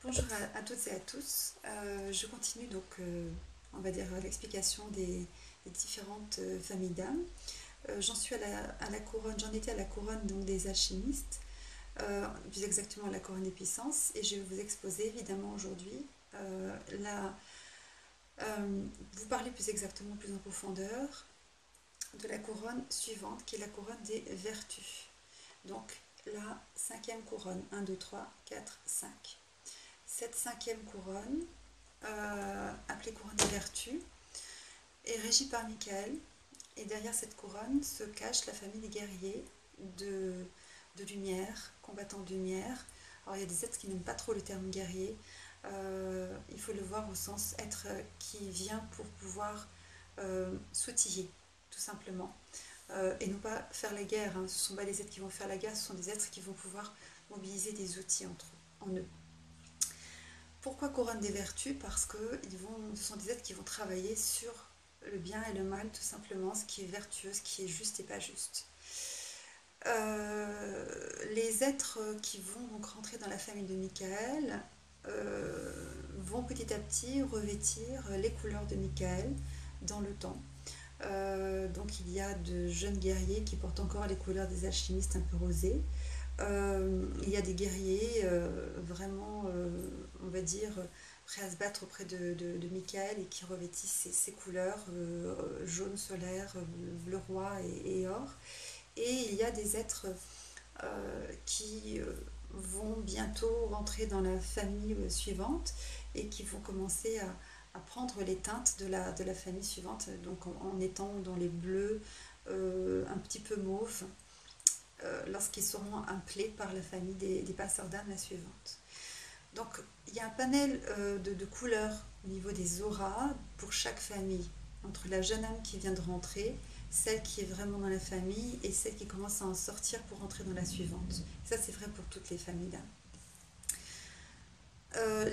Bonjour à toutes et à tous. Je continue donc, on va dire, l'explication des différentes familles d'âmes. J'en suis à la couronne, j'en étais à la couronne donc des alchimistes, plus exactement à la couronne des puissances, et je vais vous exposer évidemment aujourd'hui vous parler plus exactement, plus en profondeur, de la couronne suivante qui est la couronne des vertus. Donc la cinquième couronne, 1, 2, 3, 4, 5. Cette cinquième couronne, appelée couronne des vertus, est régie par Michael. Et derrière cette couronne se cache la famille des guerriers de, de lumière, combattants de lumière. Alors il y a des êtres qui n'aiment pas trop le terme guerrier. Il faut le voir au sens être qui vient pour pouvoir s'outiller, tout simplement. Et non pas faire la guerre. Hein. Ce ne sont pas des êtres qui vont faire la guerre, ce sont des êtres qui vont pouvoir mobiliser des outils en eux. Pourquoi couronne des vertus? Parce que ce sont des êtres qui vont travailler sur le bien et le mal, tout simplement, ce qui est vertueux, ce qui est juste et pas juste. Les êtres qui vont donc rentrer dans la famille de Michael vont petit à petit revêtir les couleurs de Michael dans le temps. Donc il y a de jeunes guerriers qui portent encore les couleurs des alchimistes un peu rosés. Il y a des guerriers vraiment, on va dire, prêts à se battre auprès de Michael et qui revêtissent ces couleurs jaune solaire, bleu roi et or. Et il y a des êtres qui vont bientôt rentrer dans la famille suivante et qui vont commencer à prendre les teintes de la famille suivante, donc en étant dans les bleus, un petit peu mauve, lorsqu'ils seront appelés par la famille des passeurs d'âme la suivante. Donc il y a un panel de couleurs au niveau des auras pour chaque famille, entre la jeune âme qui vient de rentrer, celle qui est vraiment dans la famille et celle qui commence à en sortir pour rentrer dans la suivante. Ça c'est vrai pour toutes les familles d'âmes.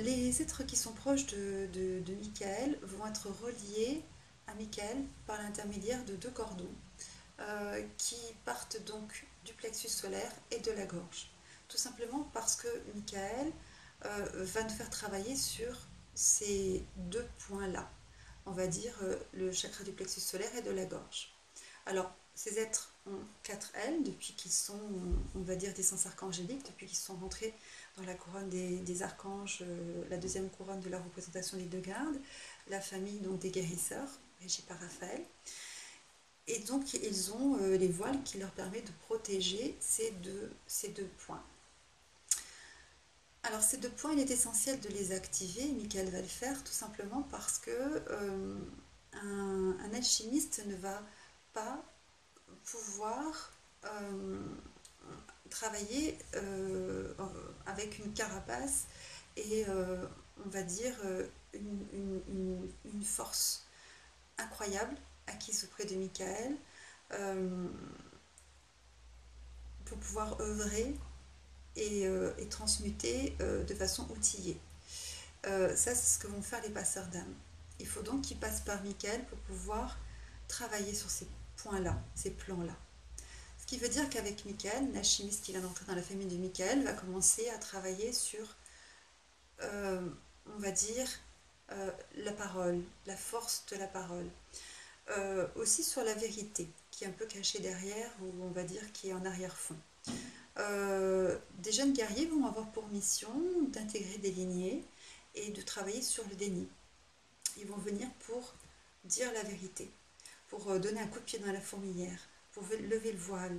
Les êtres qui sont proches de Michael vont être reliés à Michael par l'intermédiaire de deux cordons qui partent donc du plexus solaire et de la gorge. Tout simplement parce que Michael va nous faire travailler sur ces deux points-là. On va dire le chakra du plexus solaire et de la gorge. Alors, ces êtres ont 4 ailes depuis qu'ils sont, on va dire, des sens archangéliques, depuis qu'ils sont rentrés dans la couronne des archanges, la deuxième couronne de la représentation des deux gardes, la famille donc des guérisseurs, régie par Raphaël. Et donc, ils ont les voiles qui leur permettent de protéger ces deux points. Alors, ces deux points, il est essentiel de les activer. Michael va le faire tout simplement parce que un alchimiste ne va pas pouvoir travailler avec une carapace et on va dire une force incroyable acquise auprès de Michael pour pouvoir œuvrer et transmuter de façon outillée. Ça, c'est ce que vont faire les passeurs d'âme. Il faut donc qu'ils passent par Michael pour pouvoir travailler sur ces points-là, ces plans-là. Ce qui veut dire qu'avec Michael, l'alchimiste qui vient d'entrer dans la famille de Michael va commencer à travailler sur, on va dire, la parole, la force de la parole. Aussi sur la vérité, qui est un peu cachée derrière, ou on va dire qui est en arrière-fond. Des jeunes guerriers vont avoir pour mission d'intégrer des lignées et de travailler sur le déni. Ils vont venir pour dire la vérité, pour donner un coup de pied dans la fourmilière, pour lever le voile.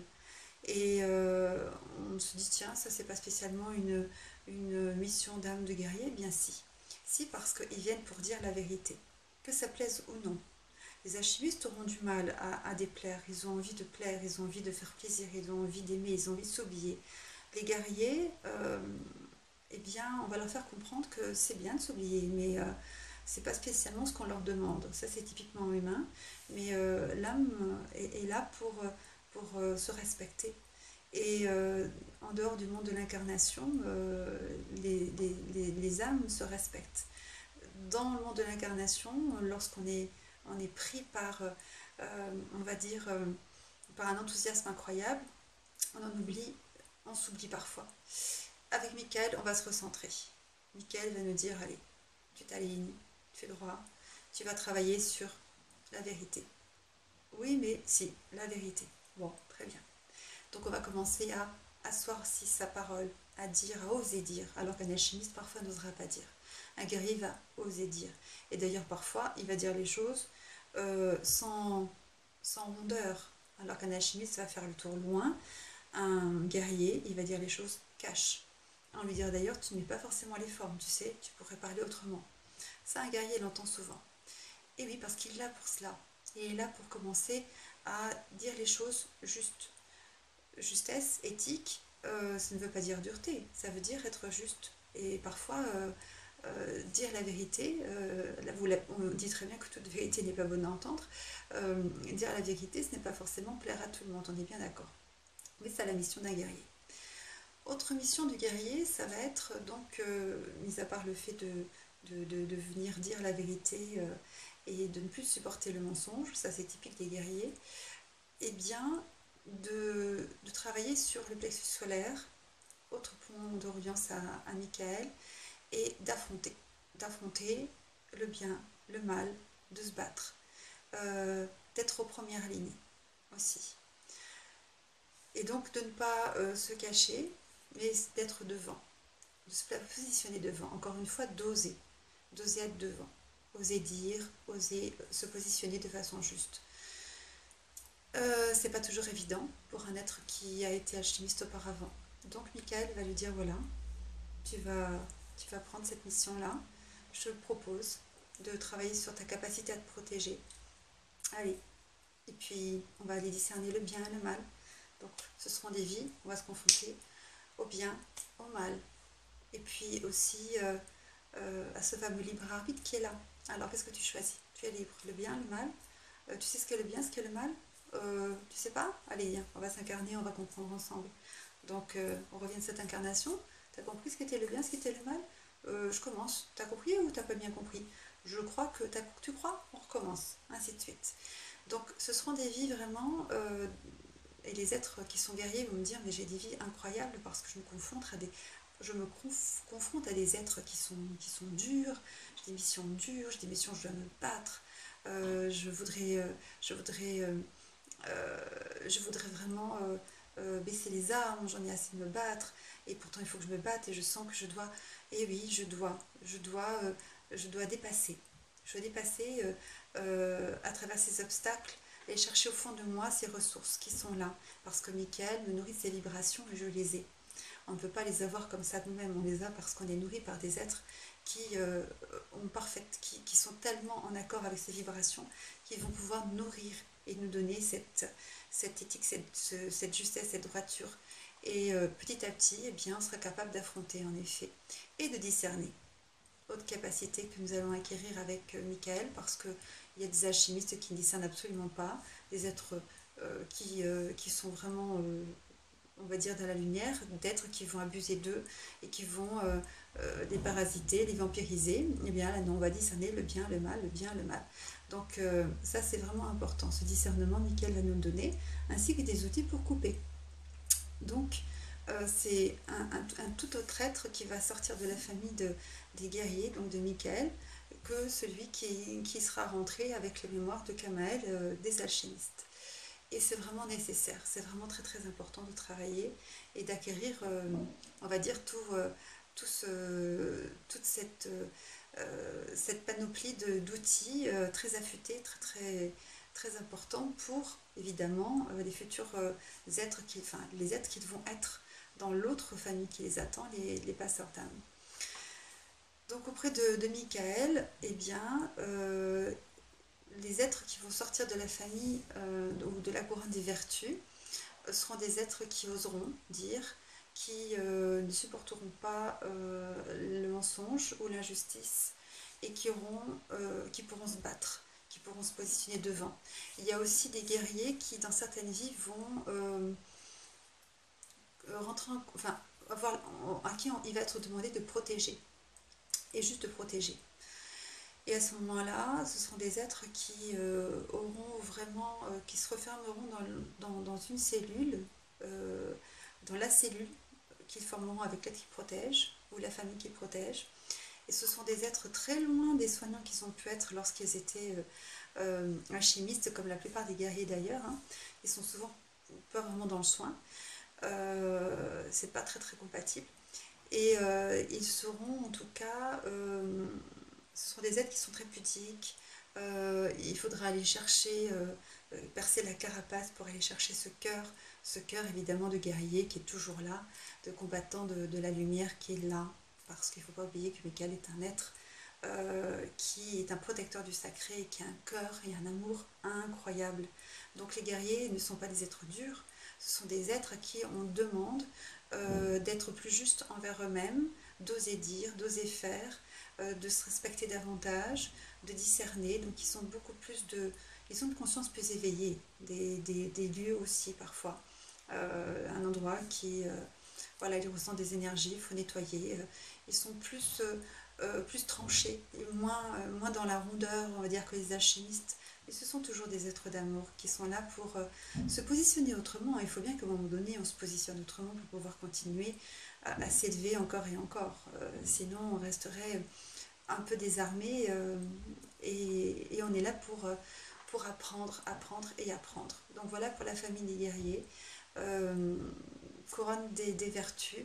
Et on se dit, tiens, ça c'est pas spécialement une mission d'âme de guerrier. Eh bien si. Si, parce qu'ils viennent pour dire la vérité, que ça plaise ou non. Les alchimistes auront du mal à déplaire, ils ont envie de plaire, ils ont envie de faire plaisir, ils ont envie d'aimer, ils ont envie de s'oublier. Les guerriers, eh bien, on va leur faire comprendre que c'est bien de s'oublier, mais c'est pas spécialement ce qu'on leur demande. Ça, c'est typiquement humain, mais l'âme est là pour se respecter. Et en dehors du monde de l'incarnation, les âmes se respectent. Dans le monde de l'incarnation, lorsqu'on est on est pris par, on va dire, par un enthousiasme incroyable, on s'oublie parfois. Avec Michael, on va se recentrer. Michael va nous dire, allez, tu t'alignes, tu fais droit, tu vas travailler sur la vérité. Oui, mais si, la vérité. Bon, très bien. Donc on va commencer à asseoir aussi sa parole, à dire, à oser dire, alors qu'un alchimiste parfois n'osera pas dire. Un guerrier va oser dire. Et d'ailleurs parfois il va dire les choses sans, sans rondeur, alors qu'un alchimiste va faire le tour loin. Un guerrier, il va dire les choses cash. On lui dira d'ailleurs, tu ne mets pas forcément les formes, tu sais, tu pourrais parler autrement. Ça, un guerrier l'entend souvent. Et oui, parce qu'il est là pour cela. Il est là pour commencer à dire les choses justes. Justesse, éthique, ça ne veut pas dire dureté, ça veut dire être juste. Et parfois, dire la vérité, on dit très bien que toute vérité n'est pas bonne à entendre, dire la vérité, ce n'est pas forcément plaire à tout le monde, on est bien d'accord. Mais c'est la mission d'un guerrier. Autre mission du guerrier, ça va être donc, mis à part le fait de venir dire la vérité et de ne plus supporter le mensonge, ça c'est typique des guerriers, et bien de travailler sur le plexus solaire, autre point de reliance à Michael, et d'affronter le bien, le mal, de se battre, d'être aux premières lignes aussi. Et donc de ne pas se cacher, mais d'être devant, de se positionner devant. Encore une fois, d'oser être devant, oser dire, oser se positionner de façon juste. C'est pas toujours évident pour un être qui a été alchimiste auparavant. Donc Michael va lui dire voilà, tu vas, tu vas prendre cette mission-là. Je te propose de travailler sur ta capacité à te protéger. Allez. Et puis on va aller discerner le bien et le mal. Donc ce seront des vies, on va se confronter au bien, au mal. Et puis aussi à ce fameux libre arbitre qui est là. Alors qu'est-ce que tu choisis? Tu es libre, le bien, le mal. Tu sais ce qu'est le bien, ce qu'est le mal? Tu sais pas? Allez, viens, on va s'incarner, on va comprendre ensemble. Donc, on revient de cette incarnation. T'as compris ce qu'était le bien, ce qu'était le mal? Je commence. T'as compris ou t'as pas bien compris? Je crois que tu crois, on recommence, ainsi de suite. Donc, ce seront des vies vraiment. Et les êtres qui sont guerriers vont me dire, mais j'ai des vies incroyables parce que je me confronte à des êtres qui sont durs, j'ai des missions dures, j'ai des missions où je dois me battre. Je voudrais, je voudrais je voudrais vraiment baisser les armes, j'en ai assez de me battre, et pourtant il faut que je me batte, et je sens que je dois, et oui, je dois dépasser. Je dois dépasser à travers ces obstacles et chercher au fond de moi ces ressources qui sont là, parce que Michael me nourrit de ces vibrations et je les ai. On ne peut pas les avoir comme ça de nous-mêmes, on les a parce qu'on est nourri par des êtres qui sont tellement en accord avec ces vibrations, qui vont pouvoir nourrir et nous donner cette éthique, cette justesse, cette droiture. Et petit à petit, eh bien, on sera capable d'affronter en effet et de discerner. Autre capacité que nous allons acquérir avec Michael, parce qu'il y a des alchimistes qui ne discernent absolument pas, des êtres qui sont vraiment on va dire, dans la lumière, d'êtres qui vont abuser d'eux et qui vont les parasiter, les vampiriser, eh bien là, non, on va discerner le bien, le mal, le bien, le mal. Donc ça, c'est vraiment important. Ce discernement, Michael va nous le donner, ainsi que des outils pour couper. Donc, c'est un tout autre être qui va sortir de la famille des guerriers, donc de Michael, que celui qui sera rentré avec les mémoires de Kamael des alchimistes. Et c'est vraiment nécessaire, c'est vraiment très très important de travailler et d'acquérir, on va dire, toute cette panoplie d'outils très affûtés, très très très importants pour évidemment les futurs êtres enfin les êtres qui vont être dans l'autre famille qui les attend, les passeurs d'âme. Donc auprès de Michael, eh bien, les êtres qui vont sortir de la famille ou de la couronne des vertus seront des êtres qui oseront dire, qui ne supporteront pas le mensonge ou l'injustice et qui pourront se battre, qui pourront se positionner devant. Il y a aussi des guerriers qui, dans certaines vies, vont rentrer enfin, à qui il va être demandé de protéger, et juste de protéger. Et à ce moment-là, ce seront des êtres qui auront vraiment, qui se refermeront dans une cellule, dans la cellule qu'ils formeront avec l'aide qui protège ou la famille qui protège. Et ce sont des êtres très loin des soignants qu'ils ont pu être lorsqu'ils étaient alchimistes, comme la plupart des guerriers d'ailleurs. Hein. Ils sont souvent pas vraiment dans le soin. C'est pas très très compatible. Et ils seront en tout cas, ce sont des êtres qui sont très pudiques. Il faudra aller chercher, percer la carapace pour aller chercher ce cœur évidemment de guerrier qui est toujours là, de combattant de la lumière qui est là. Parce qu'il ne faut pas oublier que Michael est un être qui est un protecteur du sacré, qui a un cœur et un amour incroyable. Donc les guerriers ne sont pas des êtres durs, ce sont des êtres à qui on demande d'être plus juste envers eux-mêmes, d'oser dire, d'oser faire, de se respecter davantage, de discerner. Donc ils sont beaucoup plus de... Ils ont une conscience plus éveillée des lieux aussi parfois. Un endroit qui... voilà, ils ressentent des énergies, il faut nettoyer. Ils sont plus tranchés, et moins dans la rondeur, on va dire, que les alchimistes. Mais ce sont toujours des êtres d'amour qui sont là pour se positionner autrement. Il faut bien qu'à un moment donné, on se positionne autrement pour pouvoir continuer à s'élever encore et encore. Sinon, on resterait un peu désarmé et on est là pour apprendre, apprendre et apprendre. Donc voilà pour la famille des guerriers. Euh, Couronne des vertus,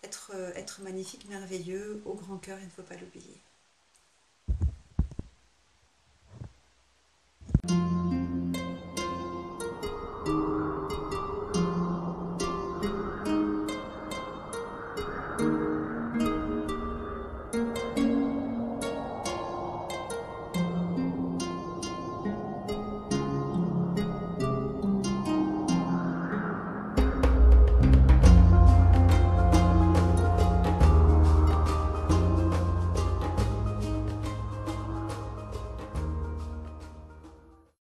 être magnifique, merveilleux, au grand cœur, il ne faut pas l'oublier.